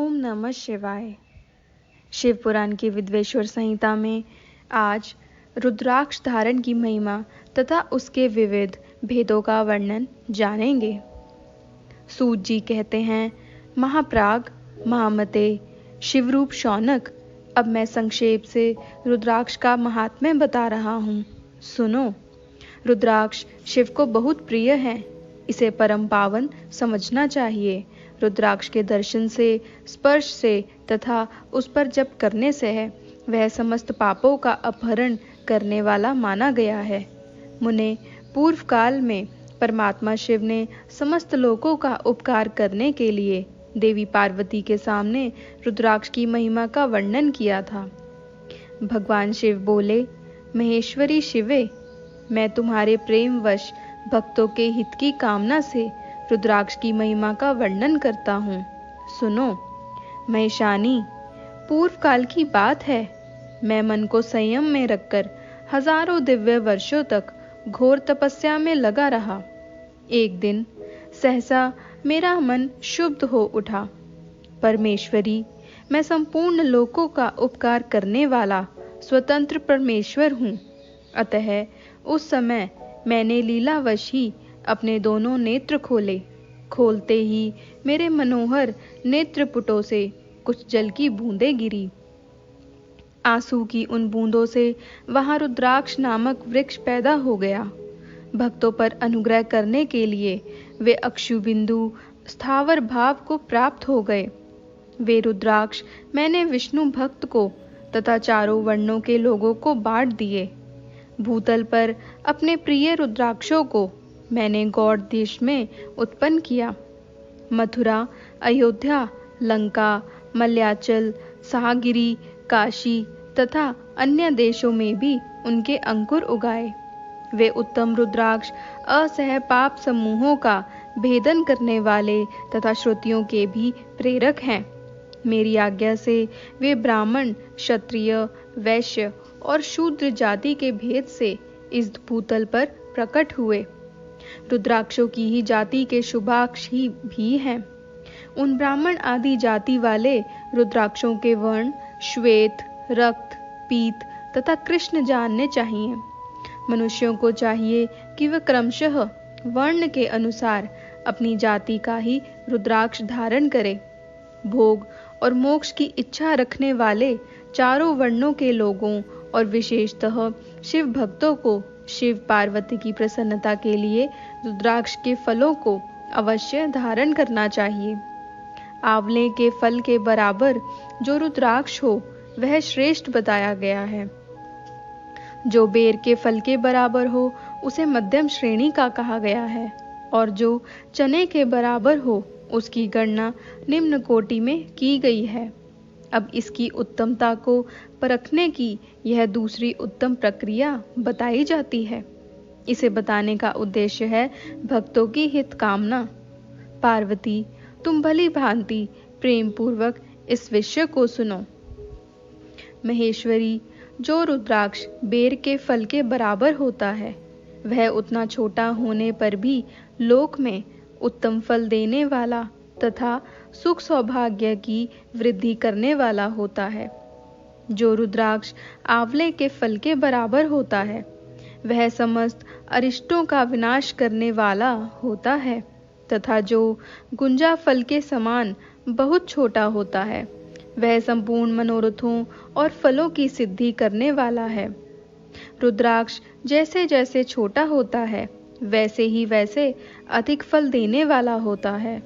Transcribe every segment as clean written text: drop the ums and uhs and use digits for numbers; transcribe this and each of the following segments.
ओम नमः शिवाय। शिव पुराण की विद्वेश्वर संहिता में आज रुद्राक्ष धारण की महिमा तथा उसके विविध भेदों का वर्णन जानेंगे। सूत जी कहते हैं, महाप्राग, महामते, शिवरूप शौनक, अब मैं संक्षेप से रुद्राक्ष का महात्म्य बता रहा हूँ, सुनो। रुद्राक्ष शिव को बहुत प्रिय है, इसे परम पावन समझना चाहिए। रुद्राक्ष के दर्शन से, स्पर्श से तथा उस पर जप करने से है वह समस्त पापों का अपहरण करने वाला माना गया है। मुने, पूर्व काल में परमात्मा शिव ने समस्त लोगों का उपकार करने के लिए देवी पार्वती के सामने रुद्राक्ष की महिमा का वर्णन किया था। भगवान शिव बोले, महेश्वरी शिवे, मैं तुम्हारे प्रेमवश भक्तों के हित की कामना से रुद्राक्ष की महिमा का वर्णन करता हूँ, सुनो। महेशानी, पूर्व काल की बात है, मैं मन को संयम में रखकर हजारों दिव्य वर्षों तक घोर तपस्या में लगा रहा। एक दिन सहसा मेरा मन शुद्ध हो उठा। परमेश्वरी, मैं संपूर्ण लोकों का उपकार करने वाला स्वतंत्र परमेश्वर हूँ। अतः उस समय मैंने लीलावश ही अपने दोनों नेत्र खोले। खोलते ही मेरे मनोहर नेत्रपुटों से कुछ जल की बूंदें गिरी। आंसू की उन बूंदों से वहां रुद्राक्ष नामक वृक्ष पैदा हो गया। भक्तों पर अनुग्रह करने के लिए वे अक्षुबिंदु स्थावर भाव को प्राप्त हो गए। वे रुद्राक्ष मैंने विष्णु भक्त को तथा चारों वर्णों के लोगों को बांट दिए। भूतल पर अपने प्रिय रुद्राक्षों को मैंने गौड़ देश में उत्पन्न किया। मथुरा, अयोध्या, लंका, मलयाचल, सागिरी, काशी तथा अन्य देशों में भी उनके अंकुर उगाए। वे उत्तम रुद्राक्ष असह पाप समूहों का भेदन करने वाले तथा श्रुतियों के भी प्रेरक हैं। मेरी आज्ञा से वे ब्राह्मण, क्षत्रिय, वैश्य और शूद्र जाति के भेद से इस भूतल पर प्रकट हुए। रुद्राक्षों की ही जाति के शुभाक्ष ही भी हैं। उन ब्राह्मण आदि जाति वाले रुद्राक्षों के वर्ण श्वेत, रक्त, पीत तथा कृष्ण जानने चाहिए। मनुष्यों को चाहिए कि वह क्रमशः वर्ण के अनुसार अपनी जाति का ही रुद्राक्ष धारण करे। भोग और मोक्ष की इच्छा रखने वाले चारों वर्णों के लोगों और विशेषतः शिव भक्तों को शिव पार्वती की प्रसन्नता के लिए रुद्राक्ष के फलों को अवश्य धारण करना चाहिए। आंवले के फल के बराबर जो रुद्राक्ष हो वह श्रेष्ठ बताया गया है। जो बेर के फल के बराबर हो उसे मध्यम श्रेणी का कहा गया है, और जो चने के बराबर हो उसकी गणना निम्न कोटि में की गई है। अब इसकी उत्तमता को परखने की यह दूसरी उत्तम प्रक्रिया बताई जाती है। इसे बताने का उद्देश्य है भक्तों की हित कामना। पार्वती, तुम भली भांति प्रेम पूर्वक इस विषय को सुनो। महेश्वरी, जो रुद्राक्ष बेर के फल के बराबर होता है वह उतना छोटा होने पर भी लोक में उत्तम फल देने वाला तथा सुख सौभाग्य की वृद्धि करने वाला होता है। जो रुद्राक्ष आंवले के फल के बराबर होता है वह समस्त अरिष्टों का विनाश करने वाला होता है, तथा जो गुंजा फल के समान बहुत छोटा होता है वह संपूर्ण मनोरथों और फलों की सिद्धि करने वाला है। रुद्राक्ष जैसे जैसे छोटा होता है वैसे ही वैसे अधिक फल देने वाला होता है।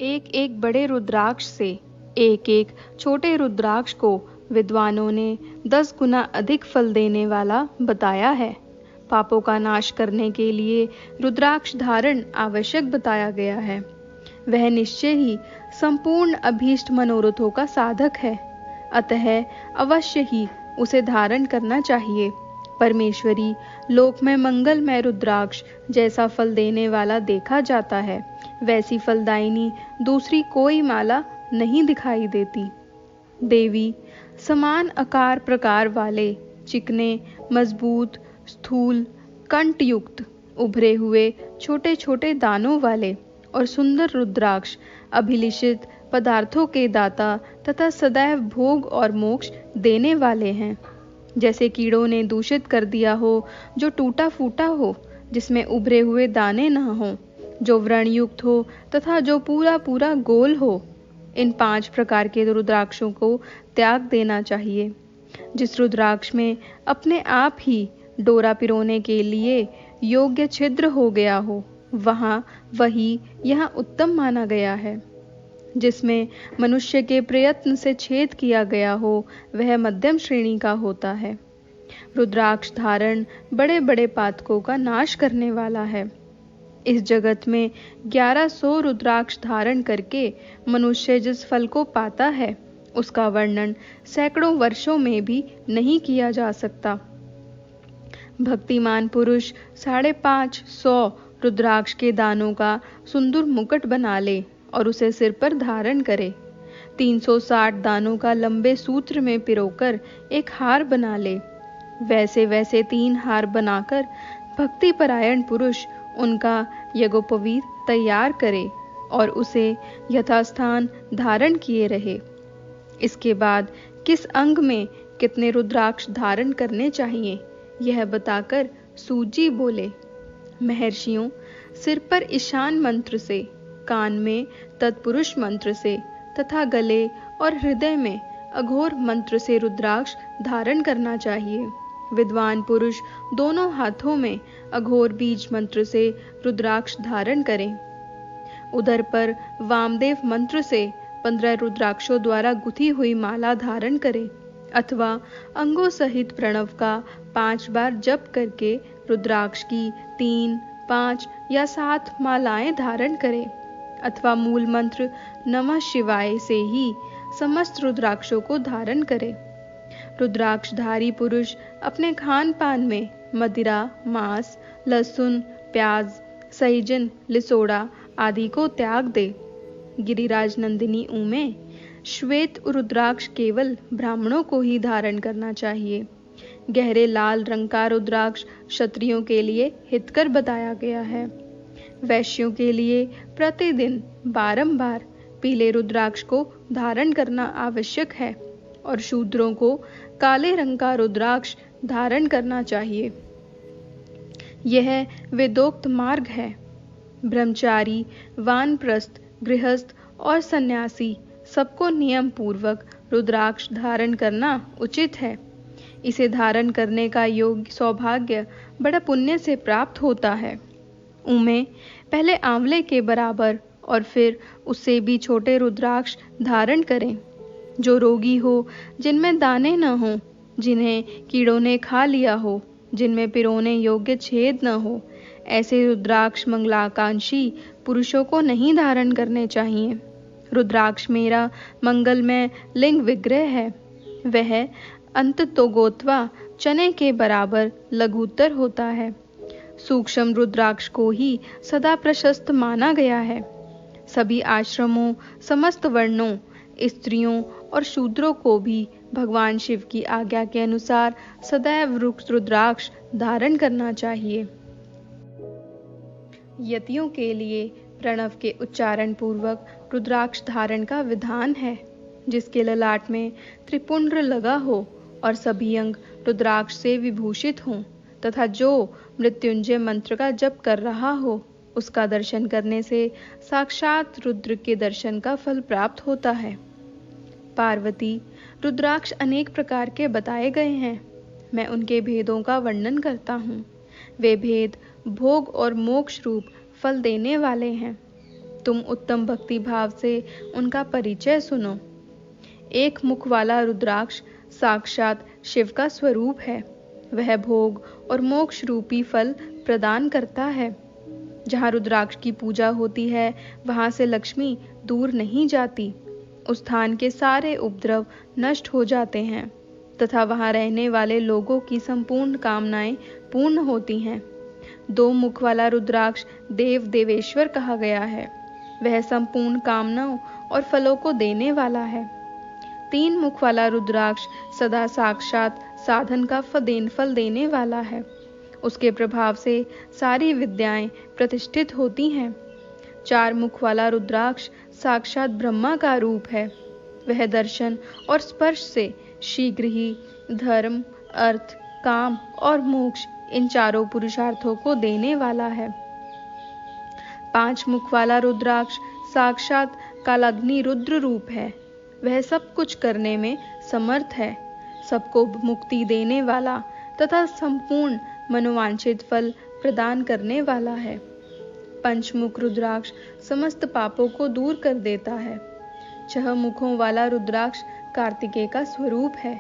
एक एक बड़े रुद्राक्ष से एक एक छोटे रुद्राक्ष को विद्वानों ने 10 गुना अधिक फल देने वाला बताया है। पापों का नाश करने के लिए रुद्राक्ष धारण आवश्यक बताया गया है। वह निश्चय ही संपूर्ण अभीष्ट मनोरथों का साधक है, अतः अवश्य ही उसे धारण करना चाहिए। परमेश्वरी, लोक में मंगलमय रुद्राक्ष जैसा फल देने वाला देखा जाता है वैसी फलदायिनी दूसरी कोई माला नहीं दिखाई देती। देवी, समान आकार प्रकार वाले चिकने, मजबूत, स्थूल, कंठयुक्त, उभरे हुए छोटे छोटे दानों वाले और सुंदर रुद्राक्ष अभिलिषित पदार्थों के दाता तथा सदैव भोग और मोक्ष देने वाले हैं। जैसे कीड़ों ने दूषित कर दिया हो, जो टूटा फूटा हो, जिसमें उभरे हुए दाने न हो, जो व्रण युक्त हो तथा जो पूरा पूरा गोल हो। इन 5 प्रकार के रुद्राक्षों को त्याग देना चाहिए। जिस रुद्राक्ष में अपने आप ही डोरा पिरोने के लिए योग्य छिद्र हो गया हो, वही यहाँ उत्तम माना गया है। जिसमें मनुष्य के प्रयत्न से छेद किया गया हो, वह मध्यम श्रेणी का होता है। रुद्राक्ष धारण बड़े बड़े पातकों का नाश करने वाला है। इस जगत में 1100 रुद्राक्ष धारण करके मनुष्य जिस फल को पाता है, उसका वर्णन सैकड़ों वर्षों में भी नहीं किया जा सकता। भक्तिमान पुरुष 550 रुद्राक्ष के दानों का सुंदर मुकुट बना ले और उसे सिर पर धारण करे। 360 दानों का लंबे सूत्र में पिरोकर एक हार बना ले। वैसे वैसे 3 हार बनाकर भक्ति परायण पुरुष उनका यज्ञोपवीत तैयार करे और उसे यथास्थान धारण किए रहे। इसके बाद किस अंग में कितने रुद्राक्ष धारण करने चाहिए, यह बताकर सूत जी बोले, महर्षियों, सिर पर ईशान मंत्र से, कान में तत्पुरुष मंत्र से तथा गले और हृदय में अघोर मंत्र से रुद्राक्ष धारण करना चाहिए। विद्वान पुरुष दोनों हाथों में अघोर बीज मंत्र से रुद्राक्ष धारण करें। उधर पर वामदेव मंत्र से 15 रुद्राक्षों द्वारा गुथी हुई माला धारण करें अथवा अंगों सहित प्रणव का 5 बार जप करके रुद्राक्ष की 3, 5 या 7 मालाएं धारण करें अथवा मूल मंत्र नमः शिवाय से ही समस्त रुद्राक्षों को धारण करें। रुद्राक्षधारी पुरुष अपने खान पान में मदिरा, मांस, लहसुन, प्याज, सहीजन, लिसोड़ा आदि को त्याग दे। गिरिराज नंदिनी उमे श्वेत रुद्राक्ष केवल ब्राह्मणों को ही धारण करना चाहिए। गहरे लाल रंग का रुद्राक्ष क्षत्रियों के लिए हितकर बताया गया है। वैश्यों के लिए प्रतिदिन बारंबार पीले रुद्राक्ष को धारण करना आवश्यक है और शूद्रों को काले रंग का रुद्राक्ष धारण करना चाहिए। यह वेदोक्त मार्ग है। ब्रह्मचारी, वानप्रस्थ, गृहस्थ और सन्यासी सबको नियम पूर्वक रुद्राक्ष धारण करना उचित है। इसे धारण करने का योग्य सौभाग्य बड़ा पुण्य से प्राप्त होता है। उमें पहले आंवले के बराबर और फिर उससे भी छोटे रुद्राक्ष धारण करें। जो रोगी हो, जिनमें दाने न हो, जिन्हें कीड़ों ने खा लिया हो, जिनमें पिरोने योग्य छेद न हो, ऐसे रुद्राक्ष मंगलाकांक्षी पुरुषों को नहीं धारण करने चाहिए। रुद्राक्ष मेरा मंगलमय लिंग विग्रह है। वह अंत तो गोत्वा चने के बराबर लघुत्तर होता है। सूक्ष्म रुद्राक्ष को ही सदा प्रशस्त माना गया है। सभी आश्रमों, समस्त वर्णों, स्त्रियों और शूद्रों को भी भगवान शिव की आज्ञा के अनुसार सदैव रुद्राक्ष धारण करना चाहिए। यतियों के लिए प्रणव के उच्चारण पूर्वक रुद्राक्ष धारण का विधान है। जिसके ललाट में त्रिपुंड्र लगा हो और सभी अंग रुद्राक्ष से विभूषित हों तथा जो मृत्युंजय मंत्र का जप कर रहा हो, उसका दर्शन करने से साक्षात रुद्र के दर्शन का फल प्राप्त होता है। पार्वती, रुद्राक्ष अनेक प्रकार के बताए गए हैं। मैं उनके भेदों का वर्णन करता हूँ। वे भेद भोग और मोक्ष रूप फल देने वाले हैं। तुम उत्तम भक्ति भाव से उनका परिचय सुनो। एक मुख वाला रुद्राक्ष साक्षात शिव का स्वरूप है। वह भोग और मोक्ष रूपी फल प्रदान करता है। जहाँ रुद्राक्ष की पूजा होती है, वहाँ से लक्ष्मी दूर नहीं जाती। उस स्थान के सारे उपद्रव नष्ट हो जाते हैं तथा वहाँ रहने वाले लोगों की संपूर्ण कामनाएं पूर्ण होती हैं। 2 मुख वाला रुद्राक्ष देव देवेश्वर कहा गया है। वह संपूर्ण कामनाओं और फलों को देने वाला है। 3 मुख वाला रुद्राक्ष सदा साक्षात साधन का फल देने वाला है। उसके प्रभाव से सारी विद्याएं प्रतिष्ठित होती हैं। 4 मुख वाला रुद्राक्ष साक्षात ब्रह्मा का रूप है। वह दर्शन और स्पर्श से शीघ्र ही धर्म, अर्थ, काम और मोक्ष इन चारों पुरुषार्थों को देने वाला है। 5 मुख वाला रुद्राक्ष साक्षात कालाग्नि रुद्र रूप है। वह सब कुछ करने में समर्थ है, सबको मुक्ति देने वाला तथा संपूर्ण मनोवांछित फल प्रदान करने वाला है। पंचमुख रुद्राक्ष समस्त पापों को दूर कर देता है। 6 मुखों वाला रुद्राक्ष कार्तिकेय का स्वरूप है।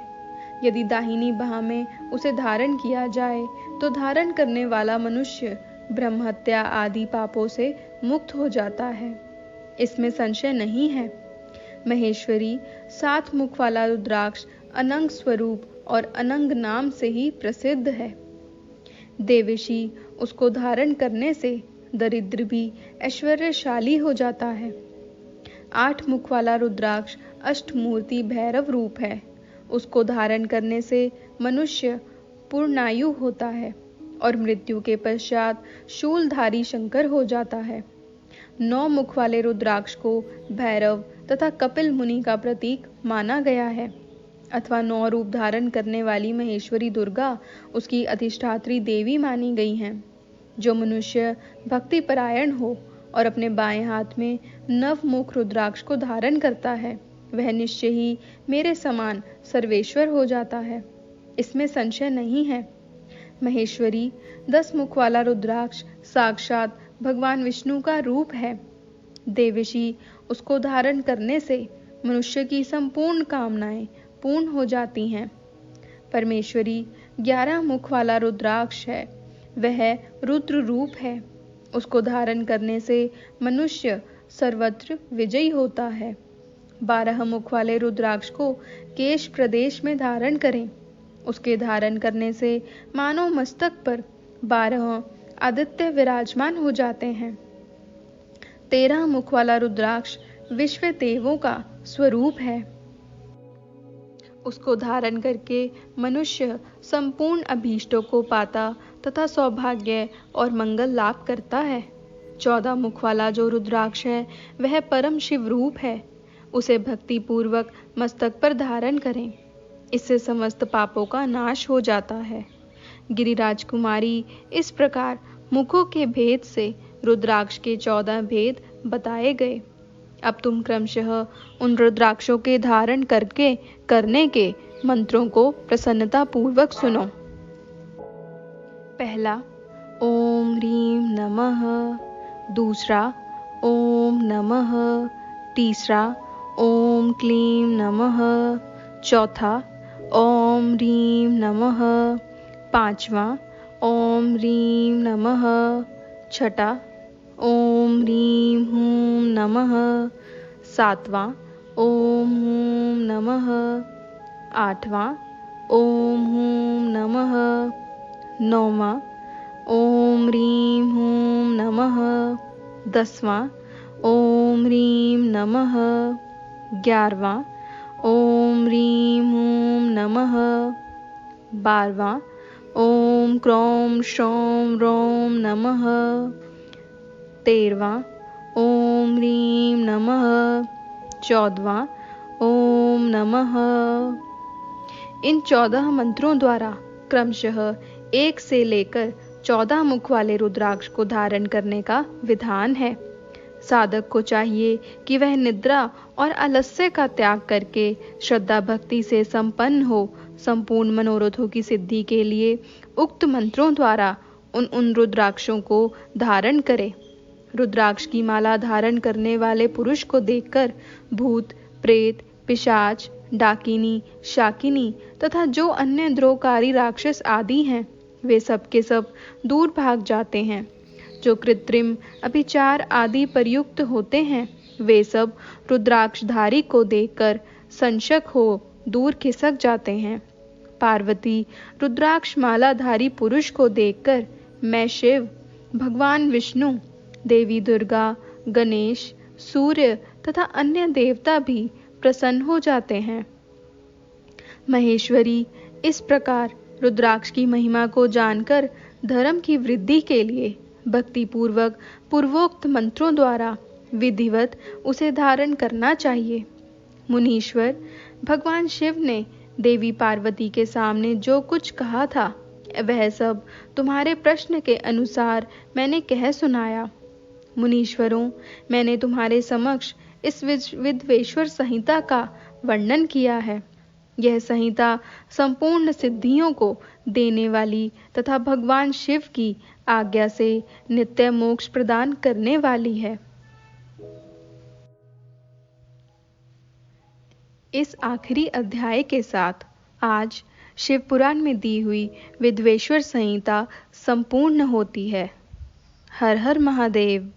यदि दाहिनी बाह में उसे धारण किया जाए तो धारण करने वाला मनुष्य ब्रह्म हत्या आदि पापों से मुक्त हो जाता है, इसमें संशय नहीं है। महेश्वरी 7 मुख वाला रुद्राक्ष अनंग स्वरूप और अनंग नाम से ही प्रसिद्ध है। देवेशी उसको धारण करने से दरिद्र भी ऐश्वर्यशाली हो जाता है। 8 मुख वाला रुद्राक्ष अष्टमूर्ति भैरव रूप है। उसको धारण करने से मनुष्य पूर्णायु होता है और मृत्यु के पश्चात शूलधारी शंकर हो जाता है। 9 मुख वाले रुद्राक्ष को भैरव तथा कपिल मुनि का प्रतीक माना गया है, अथवा 9 रूप धारण करने वाली महेश्वरी दुर्गा उसकी अधिष्ठात्री देवी मानी गई हैं। जो मनुष्य भक्ति परायण हो और अपने बाएं हाथ में 9 मुख रुद्राक्ष को धारण करता है, वह निश्चय ही मेरे समान सर्वेश्वर हो जाता है, इसमें संशय नहीं है। महेश्वरी 10 मुख वाला रुद्राक्ष साक्षात भगवान विष्णु का रूप है। देवशी उसको धारण करने से मनुष्य की संपूर्ण कामनाएं पूर्ण हो जाती हैं। परमेश्वरी 11 मुख वाला रुद्राक्ष है। वह रुद्र रूप है। उसको धारण करने से मनुष्य सर्वत्र विजयी होता है। 12 मुख वाले रुद्राक्ष को केश प्रदेश में धारण करें। उसके धारण करने से मानव मस्तक पर 12 आदित्य विराजमान हो जाते हैं। 13 मुख वाला रुद्राक्ष विश्व देवों का स्वरूप है। उसको धारण करके मनुष्य संपूर्ण अभीष्टों को पाता तथा सौभाग्य और मंगल लाभ करता है। 14 मुख वाला जो रुद्राक्ष है वह परम शिव रूप है। उसे भक्ति पूर्वक मस्तक पर धारण करें, इससे समस्त पापों का नाश हो जाता है। गिरिराज कुमारी इस प्रकार मुखों के भेद से रुद्राक्ष के 14 भेद बताए गए। अब तुम क्रमशः उन रुद्राक्षों के धारण करने के मंत्रों को प्रसन्नता पूर्वक सुनो। पहला ओम ह्रीं नमः, दूसरा ओम नमः, तीसरा ओम क्लीं नमः, चौथा ओम ह्रीं नमः, पांचवा ओम ह्रीं नमः, छठा ओम ह्रीं हूं नमः, सातवां ओम हूं नमः, आठवां ओम हूं नमः, नौवां ओम ह्रीं हूं नमः, 10वां ओम ह्रीं नमः, 11वां ओम ह्रीं हूं नमः, 12वां ओम क्रों श्रौं रौं नमः, 13वां ओम ह्रीं नमः, 14वां ओम नमः। इन 14 मंत्रों द्वारा क्रमशः 1 से लेकर 14 मुख वाले रुद्राक्ष को धारण करने का विधान है। साधक को चाहिए कि वह निद्रा और आलस्य का त्याग करके श्रद्धा भक्ति से संपन्न हो संपूर्ण मनोरथों की सिद्धि के लिए उक्त मंत्रों द्वारा उन रुद्राक्षों को धारण करे। रुद्राक्ष की माला धारण करने वाले पुरुष को देखकर भूत, प्रेत, पिशाच, डाकिनी, शाकिनी तथा जो अन्य द्रोहकारी राक्षस आदि हैं, वे सब के सब दूर भाग जाते हैं। जो कृत्रिम अभिचार आदि प्रयुक्त होते हैं, वे सब रुद्राक्षधारी को देखकर संशक हो दूर खिसक जाते हैं। पार्वती रुद्राक्ष मालाधारी पुरुष को देखकर मैं शिव, भगवान विष्णु, देवी दुर्गा, गणेश, सूर्य तथा अन्य देवता भी प्रसन्न हो जाते हैं। महेश्वरी इस प्रकार रुद्राक्ष की महिमा को जानकर धर्म की वृद्धि के लिए भक्ति पूर्वक पूर्वोक्त मंत्रों द्वारा विधिवत उसे धारण करना चाहिए। मुनीश्वर, भगवान शिव ने देवी पार्वती के सामने जो कुछ कहा था वह सब तुम्हारे प्रश्न के अनुसार मैंने कह सुनाया। मुनीश्वरों, मैंने तुम्हारे समक्ष इस विद्वेश्वर संहिता का वर्णन किया है। यह संहिता संपूर्ण सिद्धियों को देने वाली तथा भगवान शिव की आज्ञा से नित्य मोक्ष प्रदान करने वाली है। इस आखिरी अध्याय के साथ आज शिव पुराण में दी हुई विद्वेश्वर संहिता संपूर्ण होती है। हर हर महादेव।